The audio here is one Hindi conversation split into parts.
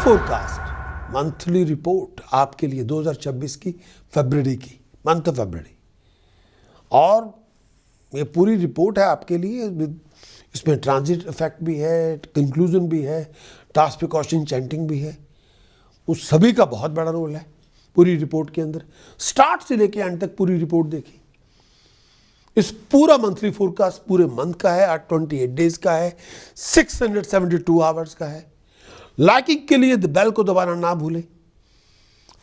फोरकास्ट मंथली रिपोर्ट आपके लिए 2026 की फरवरी की, मंथ ऑफ फरवरी। और ये पूरी रिपोर्ट है आपके लिए, इसमें ट्रांजिट इफेक्ट भी है, कंक्लूजन भी है, टास्क प्रिकॉशन चैंटिंग भी है। उस सभी का बहुत बड़ा रोल है पूरी रिपोर्ट के अंदर। स्टार्ट से लेके एंड तक पूरी रिपोर्ट देखी। इस पूरा मंथली फोरकास्ट पूरे मंथ का है, 28 डेज का है, 672 आवर्स का है। लाइकिंग के लिए बेल को दबाना ना भूलें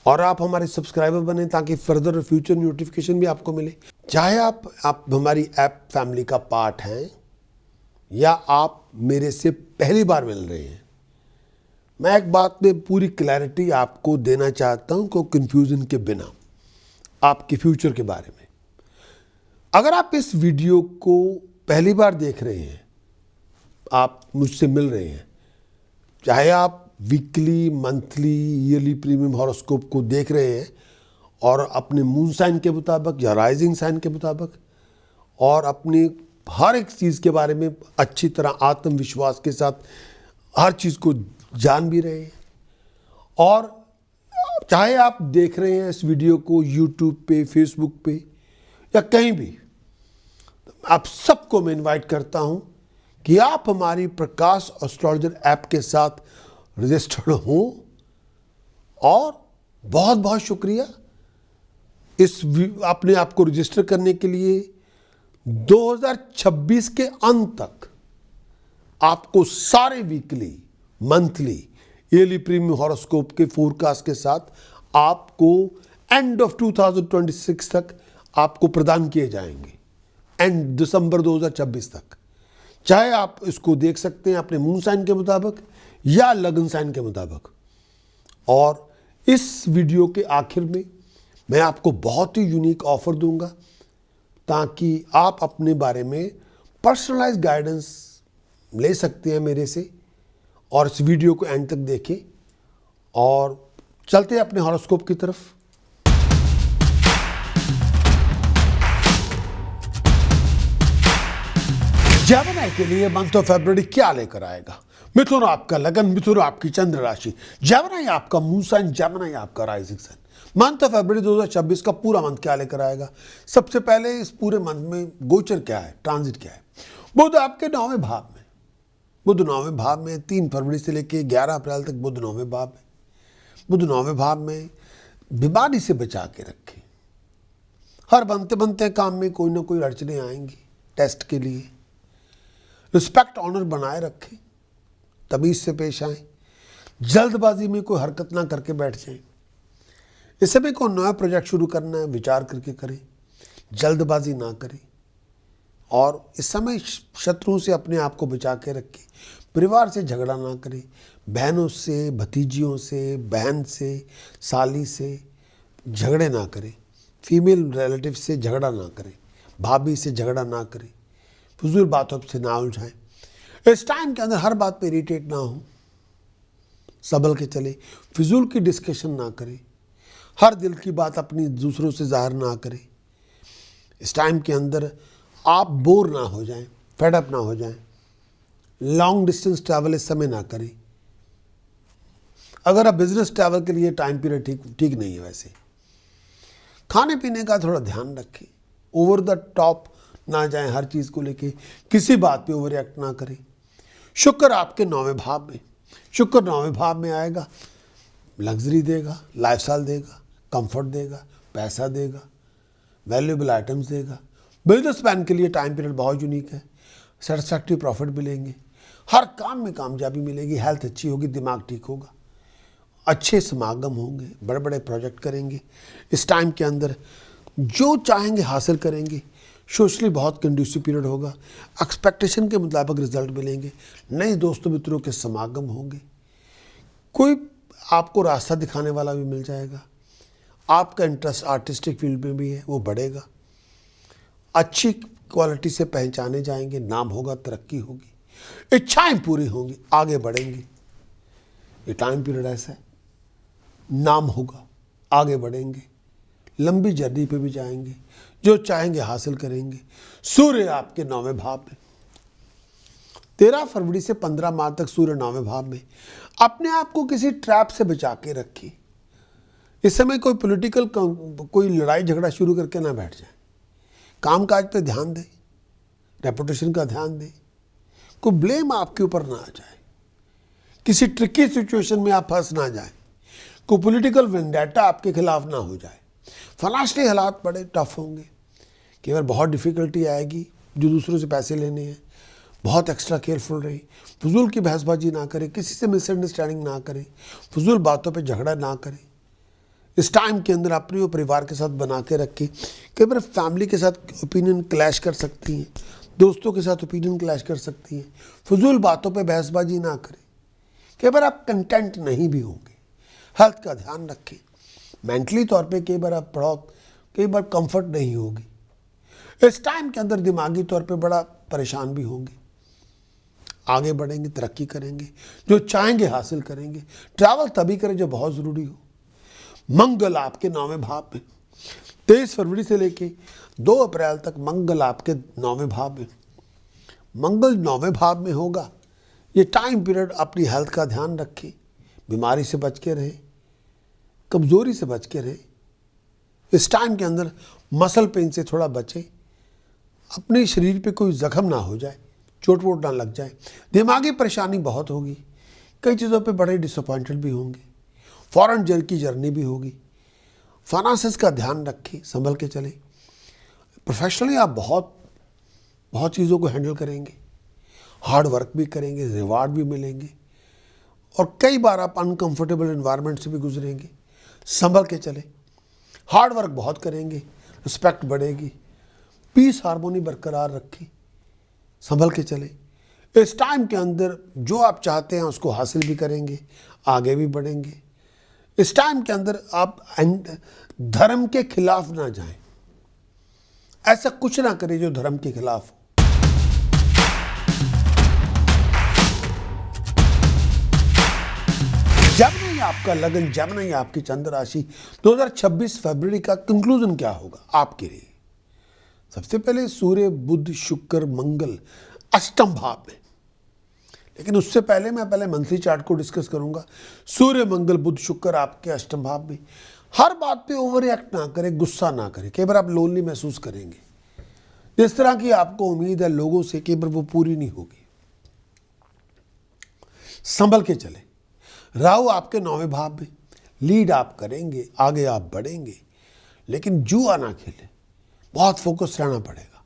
और आप हमारे सब्सक्राइबर बने ताकि फर्दर फ्यूचर नोटिफिकेशन भी आपको मिले। चाहे आप हमारी ऐप फैमिली का पार्ट हैं या आप मेरे से पहली बार मिल रहे हैं, मैं एक बात में पूरी क्लैरिटी आपको देना चाहता हूं को कंफ्यूजन के बिना, आपके फ्यूचर के बारे में। अगर आप इस वीडियो को पहली बार देख रहे हैं, आप मुझसे मिल रहे हैं, चाहे आप weekly, monthly, yearly premium horoscope को देख रहे हैं और अपने मून साइन के मुताबिक या राइजिंग साइन के मुताबिक और अपनी हर एक चीज़ के बारे में अच्छी तरह आत्मविश्वास के साथ हर चीज़ को जान भी रहे हैं, और चाहे आप देख रहे हैं इस वीडियो को यूट्यूब पे, फेसबुक पे या कहीं भी, आप सबको मैं इनवाइट करता हूं कि आप हमारी प्रकाश एस्ट्रोलॉजर ऐप के साथ रजिस्टर्ड हों। और बहुत बहुत शुक्रिया इस अपने आप को रजिस्टर करने के लिए। 2026 के अंत तक आपको सारे weekly, monthly, yearly premium horoscope के फोरकास्ट के साथ आपको एंड ऑफ 2026 तक आपको प्रदान किए जाएंगे, एंड दिसंबर 2026 तक। चाहे आप इसको देख सकते हैं अपने मून साइन के मुताबिक या लग्न साइन के मुताबिक। और इस वीडियो के आखिर में मैं आपको बहुत ही यूनिक ऑफर दूंगा ताकि आप अपने बारे में पर्सनलाइज गाइडेंस ले सकते हैं मेरे से। और इस वीडियो को एंड तक देखें और चलते हैं अपने हॉरोस्कोप की तरफ। जेमिनी के लिए मंथ ऑफ फरवरी क्या लेकर आएगा? मिथुन आपका लगन, मिथुन आपकी चंद्र राशि, जेमिनी आपका मून साइन, जेमिनी आपका rising sign. Month of February 2026 का पूरा मंथ क्या लेकर आएगा? सबसे पहले इस पूरे मंथ में गोचर क्या है, ट्रांजिट क्या है? बुध आपके 9वें भाव में, बुध 9वें भाव में 3 फरवरी से लेकर 11 अप्रैल तक बुध 9वें भाव में। बुध 9वें भाव में बीमारी से बचा के रखें। हर बनते बनते काम में कोई ना कोई अड़चने आएंगी टेस्ट के लिए। रिस्पेक्ट, ऑनर बनाए रखें, तमीज से पेश आए, जल्दबाजी में कोई हरकत ना करके बैठ जाएं। इस समय कोई नया प्रोजेक्ट शुरू करना है, विचार करके करें, जल्दबाजी ना करें। और इस समय शत्रुओं से अपने आप को बचा के रखें। परिवार से झगड़ा ना करें, बहनों से, भतीजियों से, बहन से, साली से झगड़े ना करें, फीमेल रिलेटिव से झगड़ा ना करें, भाभी से झगड़ा ना करें, फजूल बातों से ना उलझाएं। इस टाइम के अंदर हर बात पे इरिटेट ना हो, संभल के चले, फिजूल की डिस्कशन ना करें, हर दिल की बात अपनी दूसरों से जाहिर ना करें। इस टाइम के अंदर आप बोर ना हो जाएं, फेडअप ना हो जाएं, लॉन्ग डिस्टेंस ट्रैवल इस समय ना करें। अगर आप बिजनेस ट्रैवल के लिए टाइम पीरियड ठीक नहीं है। वैसे खाने पीने का थोड़ा ध्यान रखें, ओवर द टॉप ना जाएं, हर चीज़ को लेके किसी बात पे ओवर रिएक्ट ना करें। शुक्र आपके 9वें भाव में, शुक्र 9वें भाव में आएगा, लग्जरी देगा, लाइफस्टाइल देगा, कंफर्ट देगा, पैसा देगा, वैल्यूएबल आइटम्स देगा। बिजनेसमैन के लिए टाइम पीरियड बहुत यूनिक है, सेटिस्फैक्टरी प्रॉफिट मिलेंगे, हर काम में कामयाबी मिलेगी, हेल्थ अच्छी होगी, दिमाग ठीक होगा, अच्छे समागम होंगे, बड़े बड़े प्रोजेक्ट करेंगे। इस टाइम के अंदर जो चाहेंगे हासिल करेंगे। सोशली बहुत कंड्यूसिव पीरियड होगा, एक्सपेक्टेशन के मुताबिक रिजल्ट मिलेंगे, नए दोस्तों मित्रों के समागम होंगे, कोई आपको रास्ता दिखाने वाला भी मिल जाएगा। आपका इंटरेस्ट आर्टिस्टिक फील्ड में भी है, वो बढ़ेगा, अच्छी क्वालिटी से पहचाने जाएंगे, नाम होगा, तरक्की होगी, इच्छाएं पूरी होंगी, आगे बढ़ेंगे। ये टाइम पीरियड ऐसा है, नाम होगा, आगे बढ़ेंगे, लंबी जर्नी पे भी जाएंगे, जो चाहेंगे हासिल करेंगे। सूर्य आपके 9वें भाव में, 13 फरवरी से 15 मार्च तक सूर्य 9वें भाव में। अपने आप को किसी ट्रैप से बचा के रखिए। इस समय कोई पॉलिटिकल कोई लड़ाई झगड़ा शुरू करके ना बैठ जाए। कामकाज पे ध्यान दें, रेपुटेशन का ध्यान दें, कोई ब्लेम आपके ऊपर ना आ जाए, किसी ट्रिकी सिचुएशन में आप फंस ना जाए, कोई पॉलिटिकल वेंडेटा आपके खिलाफ ना हो जाए। फाइनेंशियली हालात बड़े टफ होंगे, केवल बहुत डिफिकल्टी आएगी जो दूसरों से पैसे लेने हैं। बहुत एक्स्ट्रा केयरफुल रही, फजूल की बहसबाजी ना करें, किसी से मिसअंडरस्टैंडिंग ना करें, फजूल बातों पे झगड़ा ना करें। इस टाइम के अंदर अपने और परिवार के साथ बना के रखें। कई बार फैमिली के साथ ओपिनियन क्लैश कर सकती हैं, दोस्तों के साथ ओपिनियन क्लैश कर सकती हैं। फजूल बातों पे बहसबाजी ना करें। कई बार आप कंटेंट नहीं भी होंगे। हेल्थ का ध्यान रखें। मेंटली तौर पे कई बार कंफर्ट नहीं होगी। इस टाइम के अंदर दिमागी तौर पे बड़ा परेशान भी होंगे। आगे बढ़ेंगे, तरक्की करेंगे, जो चाहेंगे हासिल करेंगे। ट्रैवल तभी करें जो बहुत ज़रूरी हो। मंगल आपके 9वें भाव में, 23 फरवरी से लेके 2 अप्रैल तक मंगल आपके 9वें भाव में। मंगल 9वें भाव में होगा। ये टाइम पीरियड अपनी हेल्थ का ध्यान रखें, बीमारी से बच के रहे, कमज़ोरी से बच के रहे। इस टाइम के अंदर मसल पेन से थोड़ा बचें, अपने शरीर पे कोई जख्म ना हो जाए, चोट वोट ना लग जाए। दिमागी परेशानी बहुत होगी, कई चीज़ों पे बड़े डिसअपॉइंटेड भी होंगे। फॉरेन की जर्नी भी होगी। फाइनेंसेस का ध्यान रखें, संभल के चलें। प्रोफेशनली आप बहुत चीज़ों को हैंडल करेंगे, हार्ड वर्क भी करेंगे, रिवार्ड भी मिलेंगे, और कई बार आप अनकंफर्टेबल एनवायरनमेंट से भी गुजरेंगे। संभल के चलें। हार्ड वर्क बहुत करेंगे, रिस्पेक्ट बढ़ेगी, पीस हार्मोनी बरकरार रखें, संभल के चलें। इस टाइम के अंदर जो आप चाहते हैं उसको हासिल भी करेंगे, आगे भी बढ़ेंगे। इस टाइम के अंदर आप धर्म के खिलाफ ना जाएं। ऐसा कुछ ना करें जो धर्म के खिलाफ हो। जब नहीं आपका लगन, जब नहीं आपकी चंद्र राशि, 2026 फरवरी का कंक्लूजन क्या होगा आपके लिए? सबसे पहले सूर्य, बुध, शुक्र, मंगल अष्टम भाव में। लेकिन उससे पहले मैं मंथली चार्ट को डिस्कस करूंगा। सूर्य, मंगल, बुध, शुक्र आपके अष्टम भाव में। हर बात पे ओवर रिएक्ट ना करें, गुस्सा ना करें। कई बार आप लोनली महसूस करेंगे। जिस तरह की आपको उम्मीद है लोगों से, कई बार वो पूरी नहीं होगी। संभल के चले। राहु आपके 9वें भाव में, लीड आप करेंगे, आगे आप बढ़ेंगे, लेकिन जुआ ना खेलें, बहुत फोकस रहना पड़ेगा।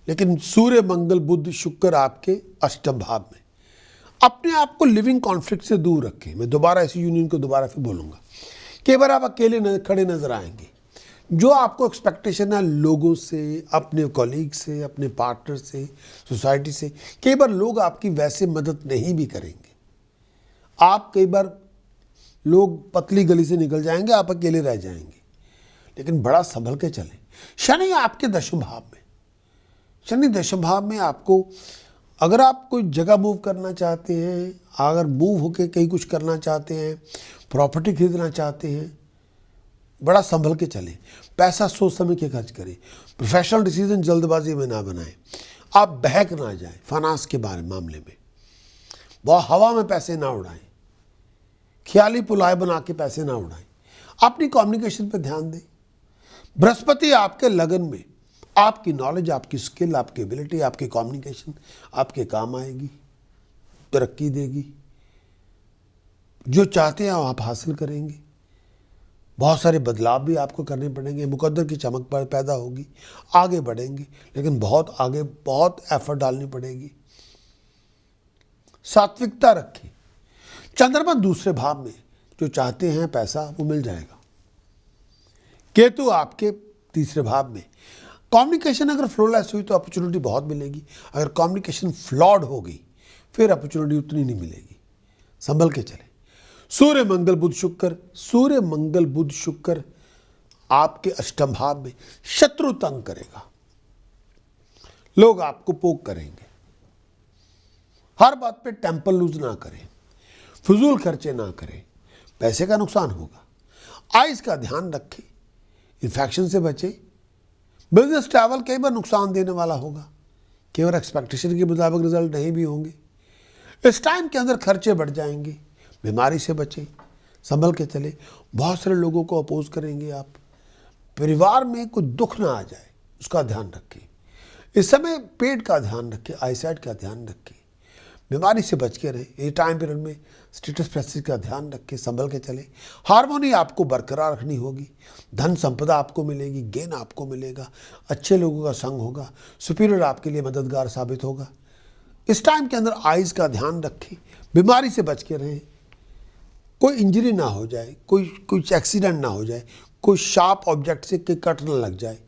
लेकिन सूर्य, मंगल, बुध, शुक्र आपके अष्टम भाव में। अपने आप को लिविंग कॉन्फ्लिक्ट से दूर रखें। मैं दोबारा इसी यूनियन को दोबारा फिर बोलूँगा। कई बार आप अकेले खड़े नजर आएंगे। जो आपको एक्सपेक्टेशन है लोगों से, अपने कॉलीग से, अपने पार्टनर से, सोसाइटी से, कई बार लोग आपकी वैसे मदद नहीं भी करेंगे। आप कई बार लोग पतली गली से निकल जाएंगे, आप अकेले रह जाएंगे। लेकिन बड़ा संभल के चलें। शनि आपके दशम भाव में। शनि दशम भाव में आपको, अगर आप कोई जगह मूव करना चाहते हैं, अगर मूव होके कहीं कुछ करना चाहते हैं, प्रॉपर्टी खरीदना चाहते हैं, बड़ा संभल के चलें। पैसा सोच समझ के खर्च करें। प्रोफेशनल डिसीजन जल्दबाजी में ना बनाएं। आप बहक ना जाएं फाइनेंस के मामले में। बहुत हवा में पैसे ना उड़ाएं, ख्याली पुलाय बना के पैसे ना उड़ाएं। अपनी कम्युनिकेशन पे ध्यान दें। बृहस्पति आपके लगन में, आपकी नॉलेज, आपकी स्किल, आपकी एबिलिटी, आपकी कम्युनिकेशन आपके काम आएगी, तरक्की देगी। जो चाहते हैं आप हासिल करेंगे। बहुत सारे बदलाव भी आपको करने पड़ेंगे। मुकद्दर की चमक पर पैदा होगी, आगे बढ़ेंगे, लेकिन बहुत एफर्ट डालनी पड़ेगी। सात्विकता रखें। चंद्रमा दूसरे भाव में, जो चाहते हैं पैसा वो मिल जाएगा। केतु आपके तीसरे भाव में। कम्युनिकेशन अगर फ्लोलेस हुई तो अपॉर्चुनिटी बहुत मिलेगी। अगर कम्युनिकेशन फ्लॉड हो गई फिर अपॉर्चुनिटी उतनी नहीं मिलेगी। संभल के चले। सूर्य, मंगल, बुध, शुक्र। सूर्य, मंगल, बुध, शुक्र आपके अष्टम भाव में। शत्रु तंग करेगा, लोग आपको पोक करेंगे। हर बात पे टेम्पर लूज ना करें, फजूल खर्चे ना करें, पैसे का नुकसान होगा। आइज का ध्यान रखें, इन्फेक्शन से बचें। बिजनेस ट्रैवल कई बार नुकसान देने वाला होगा, केवल एक्सपेक्टेशन के मुताबिक रिजल्ट नहीं भी होंगे। इस टाइम के अंदर खर्चे बढ़ जाएंगे। बीमारी से बचें, संभल के चले। बहुत सारे लोगों को अपोज करेंगे आप। परिवार में कोई दुख ना आ जाए, उसका ध्यान रखें। इस समय पेट का ध्यान रखें, आईसाइट का ध्यान रखें। बीमारी से बच के रहें। ये टाइम पीरियड में स्टेटस प्रेस्टीज का ध्यान रखें, संभल के चले। हार्मोनी आपको बरकरार रखनी होगी। धन संपदा आपको मिलेगी, गेन आपको मिलेगा, अच्छे लोगों का संग होगा, सुपीरियर आपके लिए मददगार साबित होगा। इस टाइम के अंदर आइज़ का ध्यान रखें, बीमारी से बच के रहें। कोई इंजरी ना हो जाए, कोई एक्सीडेंट ना हो जाए, कोई शार्प ऑब्जेक्ट से कट ना लग जाए,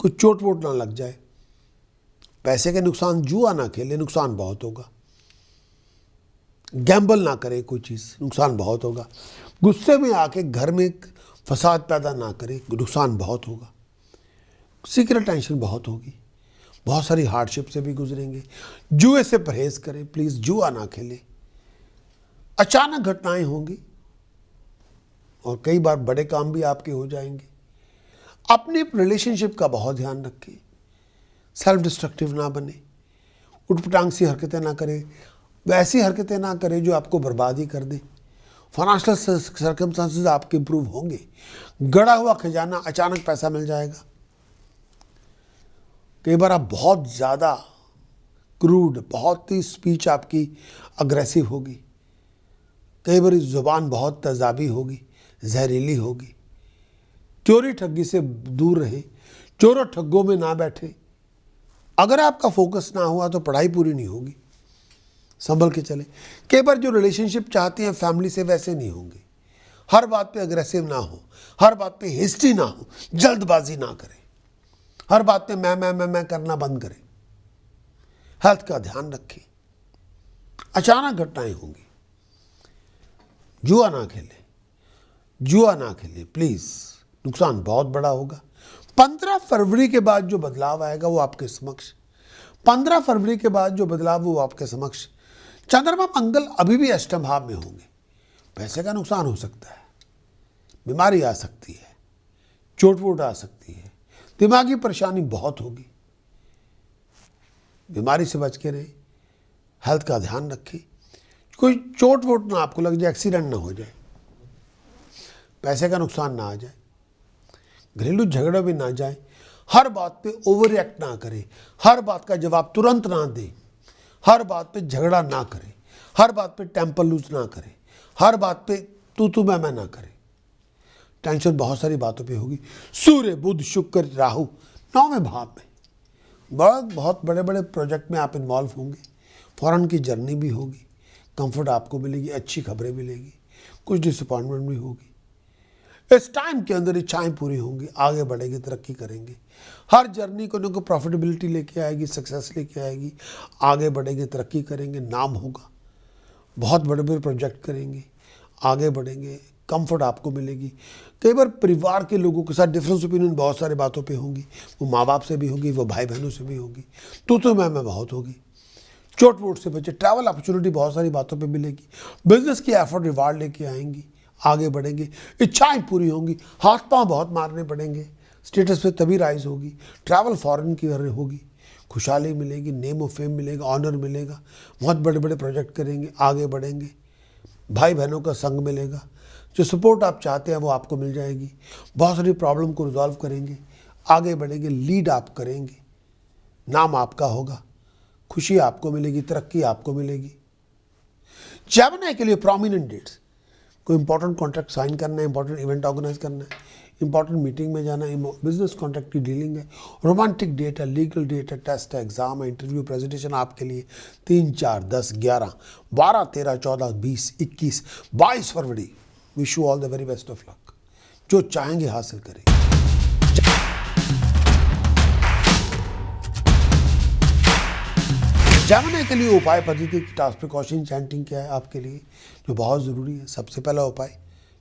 कोई चोट वोट ना लग जाए। पैसे के नुकसान, जुआ ना खेले, नुकसान बहुत होगा। गैम्बल ना करे कोई चीज़, नुकसान बहुत होगा। गुस्से में आके घर में फसाद पैदा ना करे, नुकसान बहुत होगा। सीक्रेट टेंशन बहुत होगी, बहुत सारी हार्डशिप से भी गुजरेंगे। जुए से परहेज करें, प्लीज़ जुआ ना खेलें। अचानक घटनाएं होंगी और कई बार बड़े काम भी आपके हो जाएंगे। अपने रिलेशनशिप का बहुत ध्यान रखें, सेल्फ डिस्ट्रक्टिव ना बने, उठपटांग सी हरकतें ना करें, वैसी हरकतें ना करें जो आपको बर्बादी कर दे। फाइनेंशियल सर्कमस्टांसेस आपके इंप्रूव होंगे। गड़ा हुआ खजाना, अचानक पैसा मिल जाएगा। कई बार आप बहुत ज़्यादा क्रूड, बहुत ही स्पीच आपकी अग्रेसिव होगी। कई बार ज़ुबान बहुत तेज़ाबी होगी, जहरीली होगी। चोरी ठगी से दूर रहे, चोरों ठग्गों में ना बैठे। अगर आपका फोकस ना हुआ तो पढ़ाई पूरी नहीं होगी, संभल के चले। कई बार जो रिलेशनशिप चाहते हैं फैमिली से, वैसे नहीं होंगे। हर बात पे अग्रेसिव ना हो, हर बात पे हिस्ट्री ना हो, जल्दबाजी ना करें, हर बात पे मैं करना बंद करें। हेल्थ का ध्यान रखें। अचानक घटनाएं होंगी। जुआ ना खेलें, जुआ ना खेलें प्लीज़, नुकसान बहुत बड़ा होगा। 15 फरवरी के बाद जो बदलाव आएगा वो आपके समक्ष। 15 फरवरी के बाद जो बदलाव वो आपके समक्ष। चंद्रमा मंगल अभी भी अष्टम भाव में होंगे। पैसे का नुकसान हो सकता है, बीमारी आ सकती है, चोट वोट आ सकती है, दिमागी परेशानी बहुत होगी। बीमारी से बच के रहे, हेल्थ का ध्यान रखें। कोई चोट वोट ना आपको लग जाए, एक्सीडेंट ना हो जाए, पैसे का नुकसान ना आ जाए, घरेलू झगड़े भी ना जाए। हर बात पे ओवर रिएक्ट ना करें, हर बात का जवाब तुरंत ना दें, हर बात पे झगड़ा ना करें, हर बात पे टेम्पर लूज ना करें, हर बात पे तू मैं ना करें। टेंशन बहुत सारी बातों पे होगी। सूर्य, बुध, शुक्र, राहु 9वें भाव में। बहुत बड़े बड़े प्रोजेक्ट में आप इन्वॉल्व होंगे। फॉरेन की जर्नी भी होगी, कंफर्ट आपको मिलेगी, अच्छी खबरें मिलेगी, कुछ डिसअपॉइंटमेंट भी होगी। इस टाइम के अंदर इच्छाएं पूरी होंगी, आगे बढ़ेंगे, तरक्की करेंगे। हर जर्नी को ना कोई प्रॉफिटेबिलिटी लेके आएगी, सक्सेस लेके आएगी। आगे बढ़ेंगे, तरक्की करेंगे, नाम होगा, बहुत बड़े बड़े प्रोजेक्ट करेंगे, आगे बढ़ेंगे, कंफर्ट आपको मिलेगी। कई बार परिवार के लोगों के साथ डिफरेंस ओपिनियन बहुत सारी बातों पे होंगी। वो माँ बाप से भी होगी, वो भाई बहनों से भी होगी, तो मैं बहुत होगी। चोट वोट से बचे। ट्रैवल अपॉर्चुनिटी बहुत सारी बातों पे मिलेगी। बिजनेस की एफर्ट रिवार्ड लेके आएंगी, आगे बढ़ेंगे, इच्छाएं पूरी होंगी। हाथ पांव बहुत मारने पड़ेंगे, स्टेटस पे तभी राइज होगी। ट्रैवल फॉरेन की होगी, खुशहाली मिलेगी, नेम और फेम मिलेगा, ऑनर मिलेगा। बहुत बड़े बड़े प्रोजेक्ट करेंगे, आगे बढ़ेंगे, भाई बहनों का संग मिलेगा। जो सपोर्ट आप चाहते हैं वो आपको मिल जाएगी। बहुत सारी प्रॉब्लम को रिजॉल्व करेंगे, आगे बढ़ेंगे, लीड आप करेंगे, नाम आपका होगा, खुशी आपको मिलेगी, तरक्की आपको मिलेगी। जेमिनी के लिए प्रोमिनेंट डेट्स, कोई इंपॉर्टेंट कॉन्ट्रैक्ट साइन करना है, इंपॉर्टेंट इवेंट ऑर्गेनाइज करना है, इंपॉर्टेंट मीटिंग में जाना है, बिजनेस कॉन्ट्रैक्ट की डीलिंग है, रोमांटिक डेट है, लीगल डेट है, टेस्ट है, एग्जाम है, इंटरव्यू, प्रेजेंटेशन आपके लिए 3, 4, 10, 11, 12, 13, 14, 20, 21, 22 फरवरी। Wish you all the very best of luck. जो चाहेंगे हासिल करेंगे। जेमिनी के लिए उपाय पद्धति, टास्क प्रिकॉशन, चैंटिंग क्या है आपके लिए जो बहुत ज़रूरी है। सबसे पहला उपाय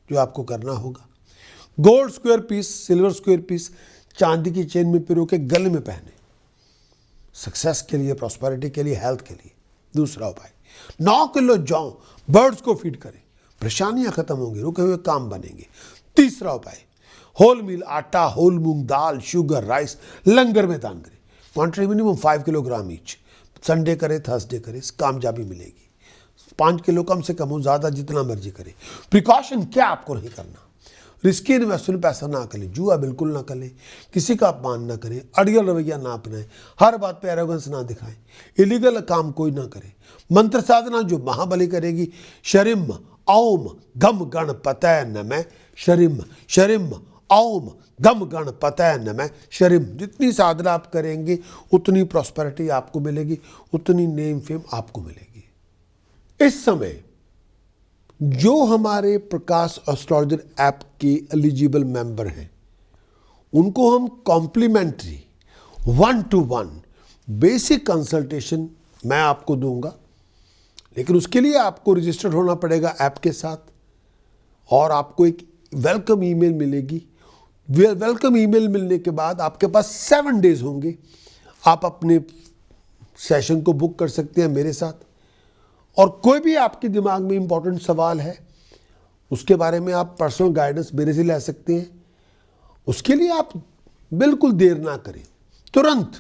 जो आपको करना होगा, gold square piece, silver square piece चांदी की चेन में पिरो के गले में पहने, सक्सेस के लिए, प्रॉस्पेरिटी के लिए, हेल्थ के लिए। दूसरा उपाय, 9 किलो जौ बर्ड्स को फीड करें, परेशानियां खत्म होंगी, रुके हुए काम बनेंगे। तीसरा उपाय, होल मील आटा, होल मूंग दाल, शुगर, राइस लंगर में दान करें, quantity minimum 5 kilogram each. Sunday करे, थर्सडे करे, कामयाबी मिलेगी। 5 किलो कम से कम हो, ज़्यादा जितना मर्जी करे। प्रिकॉशन क्या आपको नहीं करना, रिस्की इन्वेस्टमेंट पैसा ना करें, जुआ बिल्कुल ना करें, किसी का अपमान ना करें, अड़ियल रवैया ना अपनाएं, हर बात पे एरोगेंस ना दिखाएं, इलीगल काम कोई ना करे। मंत्र साधना जो महाबली करेगी, शरिम ओम गम गणपतये नमः, शरिम शरिम ओम गम गणपतये नमः, शरिम। जितनी साधना आप करेंगे उतनी प्रॉस्पेरिटी आपको मिलेगी, उतनी नेम फेम आपको मिलेगी। इस समय जो हमारे प्रकाश एस्ट्रोलॉजर ऐप के एलिजिबल मेंबर हैं, उनको हम कॉम्प्लीमेंट्री 1-to-1 बेसिक कंसल्टेशन मैं आपको दूंगा, लेकिन उसके लिए आपको रजिस्टर्ड होना पड़ेगा ऐप के साथ, और आपको एक वेलकम ईमेल मिलेगी। वेलकम ईमेल मिलने के बाद आपके पास 7 डेज होंगे, आप अपने सेशन को बुक कर सकते हैं मेरे साथ। और कोई भी आपके दिमाग में इंपॉर्टेंट सवाल है, उसके बारे में आप पर्सनल गाइडेंस मेरे से ले सकते हैं। उसके लिए आप बिल्कुल देर ना करें, तुरंत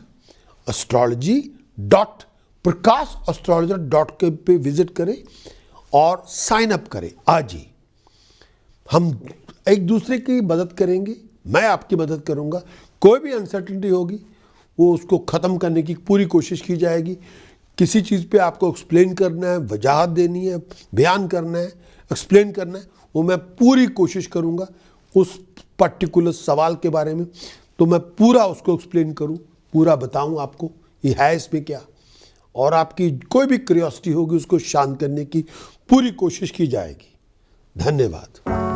astrology.prakashastrologer.com पे विजिट करें और साइन अप करें आज ही। हम एक दूसरे की मदद करेंगे, मैं आपकी मदद करूंगा। कोई भी अनसर्टेनिटी होगी वो उसको ख़त्म करने की पूरी कोशिश की जाएगी। किसी चीज़ पे आपको एक्सप्लेन करना है, वजाहत देनी है, बयान करना है, एक्सप्लेन करना है, वो मैं पूरी कोशिश करूंगा। उस पर्टिकुलर सवाल के बारे में तो मैं पूरा उसको एक्सप्लेन करूं, पूरा बताऊं आपको ये है इसमें क्या, और आपकी कोई भी क्यूरियोसिटी होगी उसको शांत करने की पूरी कोशिश की जाएगी। धन्यवाद।